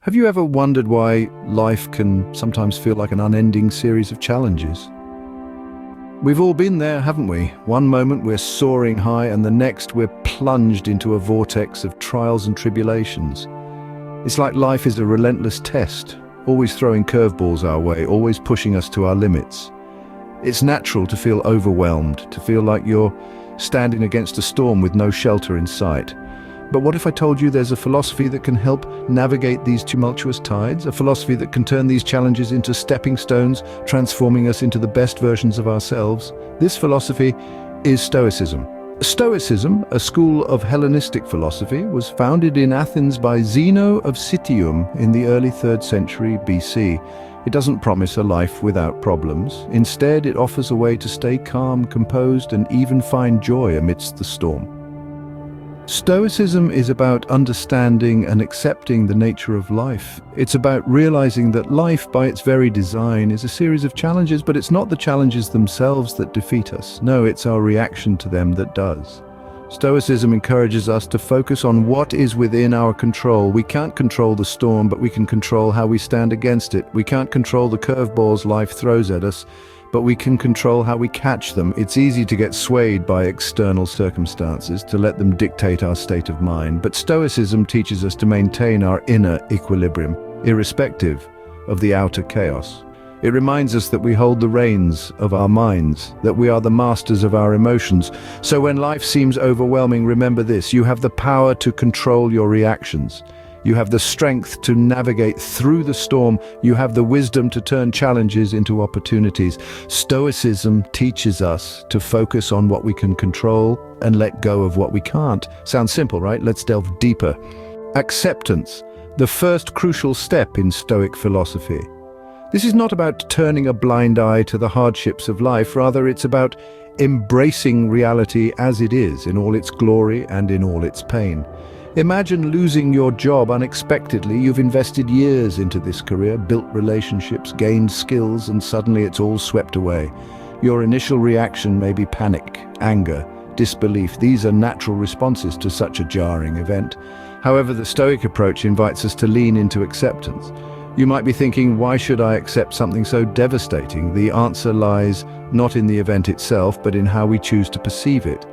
Have you ever wondered why life can sometimes feel like an unending series of challenges? We've all been there, haven't we? One moment we're soaring high and the next we're plunged into a vortex of trials and tribulations. It's like life is a relentless test, always throwing curveballs our way, always pushing us to our limits. It's natural to feel overwhelmed, to feel like you're standing against a storm with no shelter in sight. But what if I told you there's a philosophy that can help navigate these tumultuous tides? A philosophy that can turn these challenges into stepping stones, transforming us into the best versions of ourselves? This philosophy is Stoicism. Stoicism, a school of Hellenistic philosophy, was founded in Athens by Zeno of Citium in the early 3rd century BC. It doesn't promise a life without problems. Instead, it offers a way to stay calm, composed, and even find joy amidst the storm. Stoicism is about understanding and accepting the nature of life. It's about realizing that life, by its very design, is a series of challenges, but it's not the challenges themselves that defeat us. No, it's our reaction to them that does. Stoicism encourages us to focus on what is within our control. We can't control the storm, but we can control how we stand against it. We can't control the curveballs life throws at us, but we can control how we catch them. It's easy to get swayed by external circumstances, to let them dictate our state of mind, but Stoicism teaches us to maintain our inner equilibrium, irrespective of the outer chaos. It reminds us that we hold the reins of our minds, that we are the masters of our emotions. So when life seems overwhelming, remember this: you have the power to control your reactions. You have the strength to navigate through the storm. You have the wisdom to turn challenges into opportunities. Stoicism teaches us to focus on what we can control and let go of what we can't. Sounds simple, right? Let's delve deeper. Acceptance, the first crucial step in Stoic philosophy. This is not about turning a blind eye to the hardships of life. Rather, it's about embracing reality as it is, in all its glory and in all its pain. Imagine losing your job unexpectedly. You've invested years into this career, built relationships, gained skills, and suddenly it's all swept away. Your initial reaction may be panic, anger, disbelief. These are natural responses to such a jarring event. However, the Stoic approach invites us to lean into acceptance. You might be thinking, why should I accept something so devastating? The answer lies not in the event itself, but in how we choose to perceive it.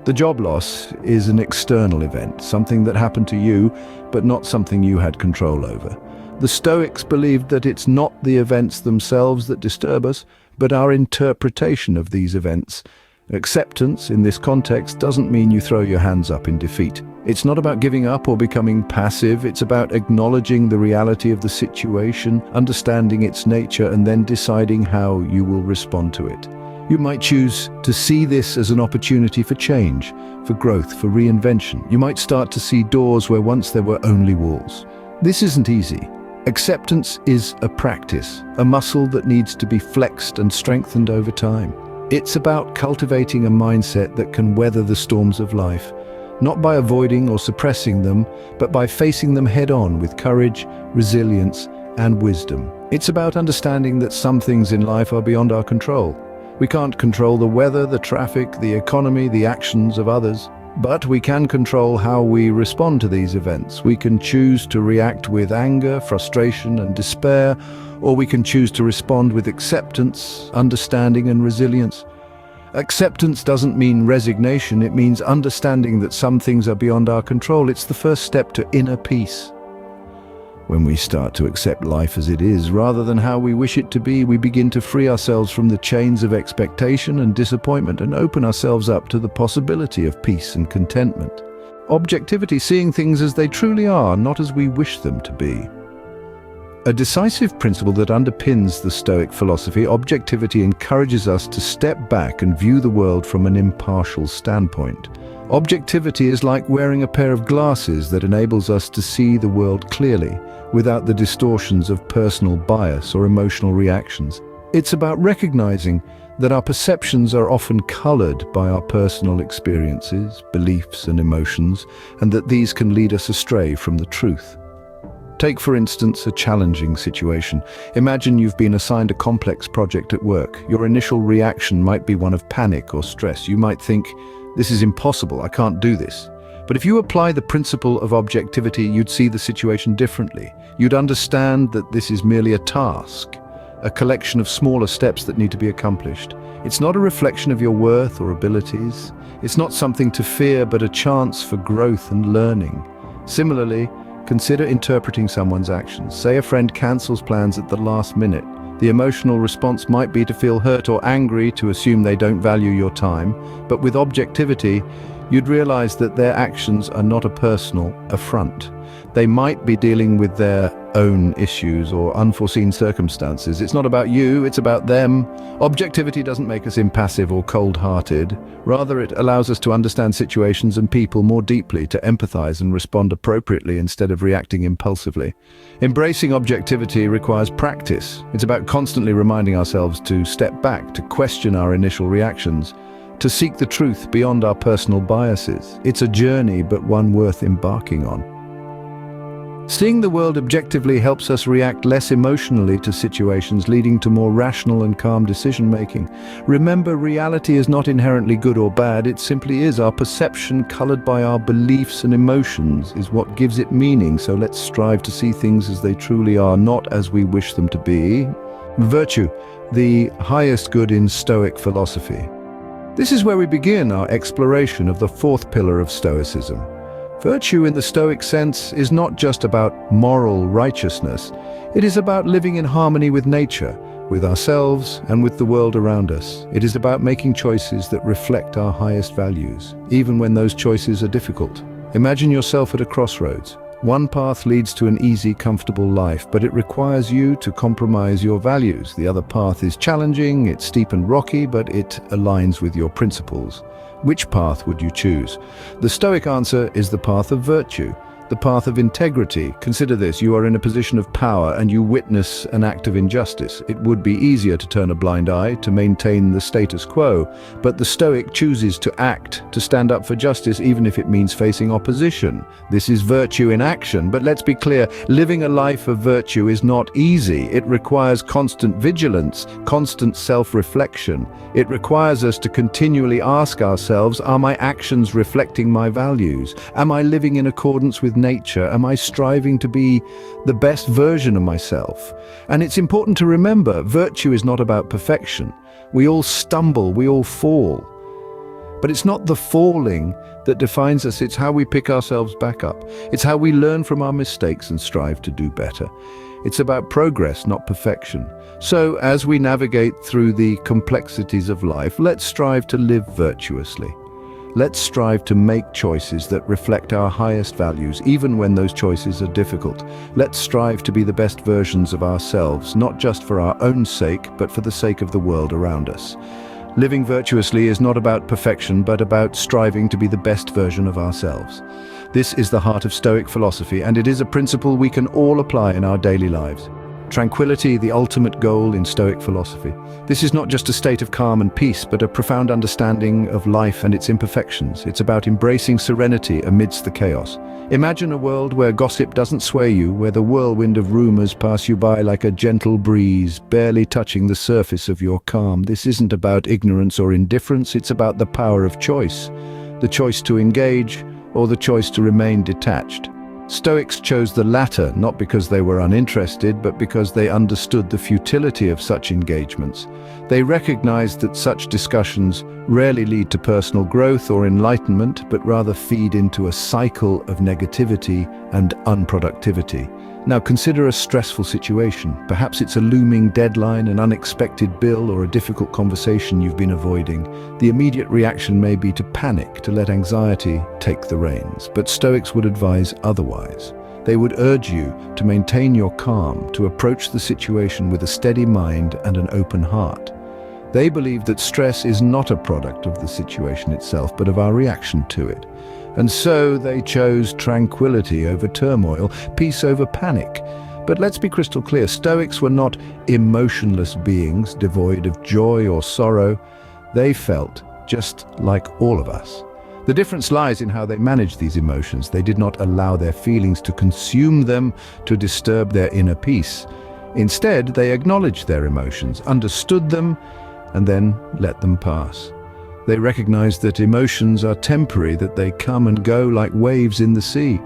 The job loss is an external event, something that happened to you, but not something you had control over. The Stoics believed that it's not the events themselves that disturb us, but our interpretation of these events. Acceptance, in this context, doesn't mean you throw your hands up in defeat. It's not about giving up or becoming passive. It's about acknowledging the reality of the situation, understanding its nature, and then deciding how you will respond to it. You might choose to see this as an opportunity for change, for growth, for reinvention. You might start to see doors where once there were only walls. This isn't easy. Acceptance is a practice, a muscle that needs to be flexed and strengthened over time. It's about cultivating a mindset that can weather the storms of life, not by avoiding or suppressing them, but by facing them head-on with courage, resilience, and wisdom. It's about understanding that some things in life are beyond our control. We can't control the weather, the traffic, the economy, the actions of others, but we can control how we respond to these events. We can choose to react with anger, frustration, and despair, or we can choose to respond with acceptance, understanding, and resilience. Acceptance doesn't mean resignation. It means understanding that some things are beyond our control. It's the first step to inner peace. When we start to accept life as it is, rather than how we wish it to be, we begin to free ourselves from the chains of expectation and disappointment and open ourselves up to the possibility of peace and contentment. Objectivity, seeing things as they truly are, not as we wish them to be. A decisive principle that underpins the Stoic philosophy, objectivity, encourages us to step back and view the world from an impartial standpoint. Objectivity is like wearing a pair of glasses that enables us to see the world clearly, without the distortions of personal bias or emotional reactions. It's about recognizing that our perceptions are often colored by our personal experiences, beliefs, and emotions, and that these can lead us astray from the truth. Take, for instance, a challenging situation. Imagine you've been assigned a complex project at work. Your initial reaction might be one of panic or stress. You might think, "This is impossible, I can't do this." But if you apply the principle of objectivity, you'd see the situation differently. You'd understand that this is merely a task, a collection of smaller steps that need to be accomplished. It's not a reflection of your worth or abilities. It's not something to fear, but a chance for growth and learning. Similarly, consider interpreting someone's actions. Say a friend cancels plans at the last minute. The emotional response might be to feel hurt or angry, to assume they don't value your time. But with objectivity, you'd realize that their actions are not a personal affront. They might be dealing with their own issues or unforeseen circumstances. It's not about you, it's about them. Objectivity doesn't make us impassive or cold-hearted. Rather, it allows us to understand situations and people more deeply, to empathize and respond appropriately instead of reacting impulsively. Embracing objectivity requires practice. It's about constantly reminding ourselves to step back, to question our initial reactions, to seek the truth beyond our personal biases. It's a journey, but one worth embarking on. Seeing the world objectively helps us react less emotionally to situations, leading to more rational and calm decision-making. Remember, reality is not inherently good or bad, it simply is. Our perception, colored by our beliefs and emotions, is what gives it meaning. So let's strive to see things as they truly are, not as we wish them to be. Virtue, the highest good in Stoic philosophy. This is where we begin our exploration of the fourth pillar of Stoicism. Virtue in the Stoic sense is not just about moral righteousness. It is about living in harmony with nature, with ourselves, and with the world around us. It is about making choices that reflect our highest values, even when those choices are difficult. Imagine yourself at a crossroads. One path leads to an easy, comfortable life, but it requires you to compromise your values. The other path is challenging, it's steep and rocky, but it aligns with your principles. Which path would you choose? The Stoic answer is the path of virtue, the path of integrity. Consider this: you are in a position of power and you witness an act of injustice. It would be easier to turn a blind eye, to maintain the status quo, but the Stoic chooses to act, to stand up for justice, even if it means facing opposition. This is virtue in action, but let's be clear, living a life of virtue is not easy. It requires constant vigilance, constant self-reflection. It requires us to continually ask ourselves, are my actions reflecting my values? Am I living in accordance with nature? Am I striving to be the best version of myself? And it's important to remember, virtue is not about perfection. We all stumble, we all fall. But it's not the falling that defines us, it's how we pick ourselves back up. It's how we learn from our mistakes and strive to do better. It's about progress, not perfection. So, as we navigate through the complexities of life, let's strive to live virtuously. Let's strive to make choices that reflect our highest values, even when those choices are difficult. Let's strive to be the best versions of ourselves, not just for our own sake, but for the sake of the world around us. Living virtuously is not about perfection, but about striving to be the best version of ourselves. This is the heart of Stoic philosophy, and it is a principle we can all apply in our daily lives. Tranquility, the ultimate goal in Stoic philosophy. This is not just a state of calm and peace, but a profound understanding of life and its imperfections. It's about embracing serenity amidst the chaos. Imagine a world where gossip doesn't sway you, where the whirlwind of rumors pass you by like a gentle breeze, barely touching the surface of your calm. This isn't about ignorance or indifference, it's about the power of choice. The choice to engage, or the choice to remain detached. Stoics chose the latter, not because they were uninterested, but because they understood the futility of such engagements. They recognized that such discussions rarely lead to personal growth or enlightenment, but rather feed into a cycle of negativity and unproductivity. Now consider a stressful situation. Perhaps it's a looming deadline, an unexpected bill, or a difficult conversation you've been avoiding. The immediate reaction may be to panic, to let anxiety take the reins. But Stoics would advise otherwise. They would urge you to maintain your calm, to approach the situation with a steady mind and an open heart. They believe that stress is not a product of the situation itself, but of our reaction to it. And so they chose tranquility over turmoil, peace over panic. But let's be crystal clear, Stoics were not emotionless beings, devoid of joy or sorrow. They felt just like all of us. The difference lies in how they managed these emotions. They did not allow their feelings to consume them, to disturb their inner peace. Instead, they acknowledged their emotions, understood them, and then let them pass. They recognize that emotions are temporary, that they come and go like waves in the sea.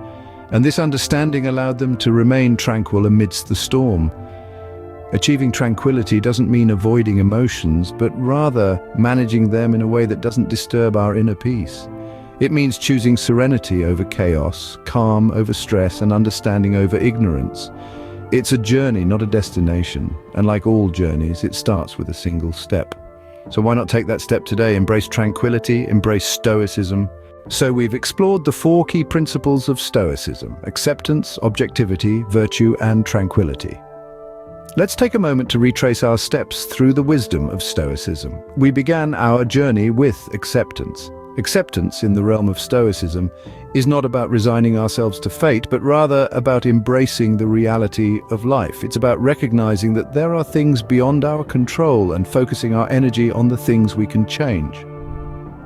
And this understanding allowed them to remain tranquil amidst the storm. Achieving tranquility doesn't mean avoiding emotions, but rather managing them in a way that doesn't disturb our inner peace. It means choosing serenity over chaos, calm over stress, and understanding over ignorance. It's a journey, not a destination. And like all journeys, it starts with a single step. So why not take that step today? Embrace tranquility, embrace Stoicism. So we've explored the 4 key principles of Stoicism: acceptance, objectivity, virtue, and tranquility. Let's take a moment to retrace our steps through the wisdom of Stoicism. We began our journey with acceptance. Acceptance in the realm of Stoicism is not about resigning ourselves to fate, but rather about embracing the reality of life. It's about recognizing that there are things beyond our control and focusing our energy on the things we can change.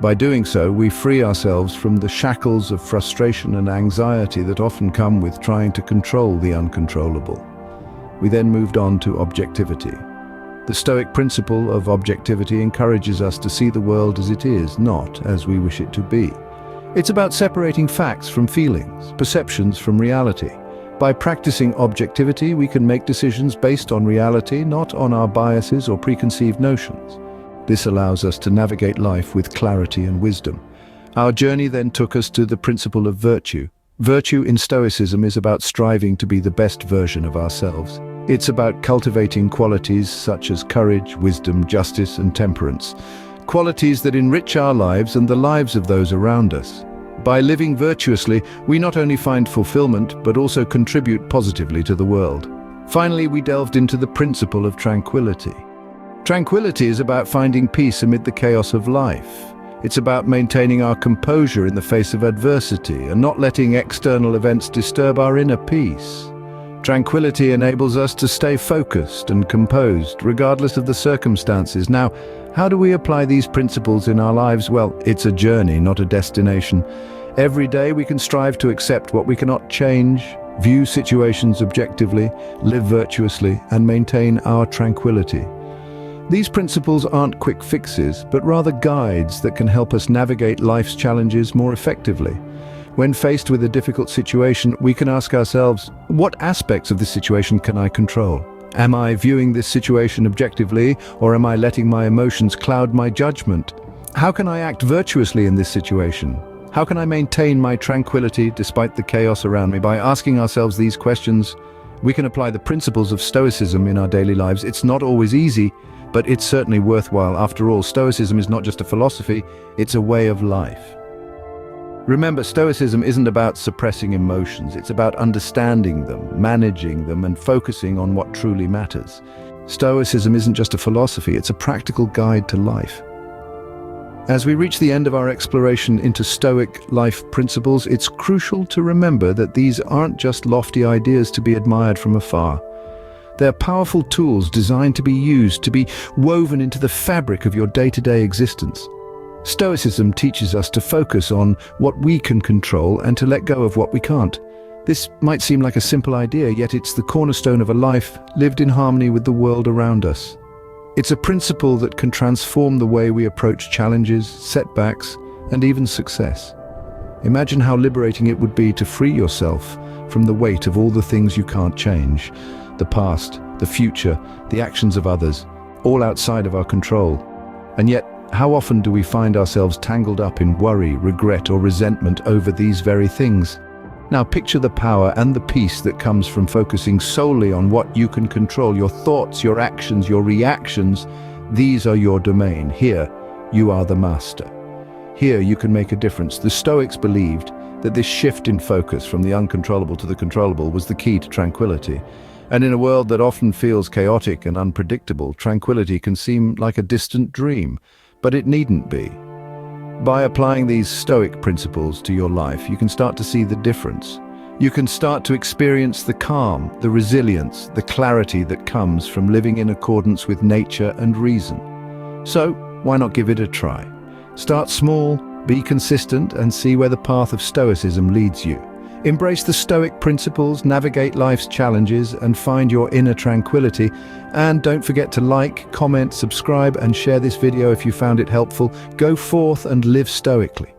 By doing so, we free ourselves from the shackles of frustration and anxiety that often come with trying to control the uncontrollable. We then moved on to objectivity. The Stoic principle of objectivity encourages us to see the world as it is, not as we wish it to be. It's about separating facts from feelings, perceptions from reality. By practicing objectivity, we can make decisions based on reality, not on our biases or preconceived notions. This allows us to navigate life with clarity and wisdom. Our journey then took us to the principle of virtue. Virtue in Stoicism is about striving to be the best version of ourselves. It's about cultivating qualities such as courage, wisdom, justice, and temperance. Qualities that enrich our lives and the lives of those around us. By living virtuously, we not only find fulfillment, but also contribute positively to the world. Finally, we delved into the principle of tranquility. Tranquility is about finding peace amid the chaos of life. It's about maintaining our composure in the face of adversity and not letting external events disturb our inner peace. Tranquility enables us to stay focused and composed, regardless of the circumstances. Now, how do we apply these principles in our lives? Well, it's a journey, not a destination. Every day we can strive to accept what we cannot change, view situations objectively, live virtuously, and maintain our tranquility. These principles aren't quick fixes, but rather guides that can help us navigate life's challenges more effectively. When faced with a difficult situation, we can ask ourselves, what aspects of this situation can I control? Am I viewing this situation objectively, or am I letting my emotions cloud my judgment? How can I act virtuously in this situation? How can I maintain my tranquility despite the chaos around me? By asking ourselves these questions, we can apply the principles of Stoicism in our daily lives. It's not always easy, but it's certainly worthwhile. After all, Stoicism is not just a philosophy, it's a way of life. Remember, Stoicism isn't about suppressing emotions, it's about understanding them, managing them, and focusing on what truly matters. Stoicism isn't just a philosophy, it's a practical guide to life. As we reach the end of our exploration into Stoic life principles, it's crucial to remember that these aren't just lofty ideas to be admired from afar. They're powerful tools designed to be used, to be woven into the fabric of your day-to-day existence. Stoicism teaches us to focus on what we can control and to let go of what we can't. This might seem like a simple idea, yet it's the cornerstone of a life lived in harmony with the world around us. It's a principle that can transform the way we approach challenges, setbacks, and even success. Imagine how liberating it would be to free yourself from the weight of all the things you can't change. The past, the future, the actions of others, all outside of our control. And yet, how often do we find ourselves tangled up in worry, regret, or resentment over these very things? Now picture the power and the peace that comes from focusing solely on what you can control. Your thoughts, your actions, your reactions, these are your domain. Here, you are the master. Here you can make a difference. The Stoics believed that this shift in focus from the uncontrollable to the controllable was the key to tranquility. And in a world that often feels chaotic and unpredictable, tranquility can seem like a distant dream. But it needn't be. By applying these Stoic principles to your life, you can start to see the difference. You can start to experience the calm, the resilience, the clarity that comes from living in accordance with nature and reason. So, why not give it a try? Start small, be consistent, and see where the path of Stoicism leads you. Embrace the Stoic principles, navigate life's challenges, and find your inner tranquility. And don't forget to like, comment, subscribe, and share this video if you found it helpful. Go forth and live stoically.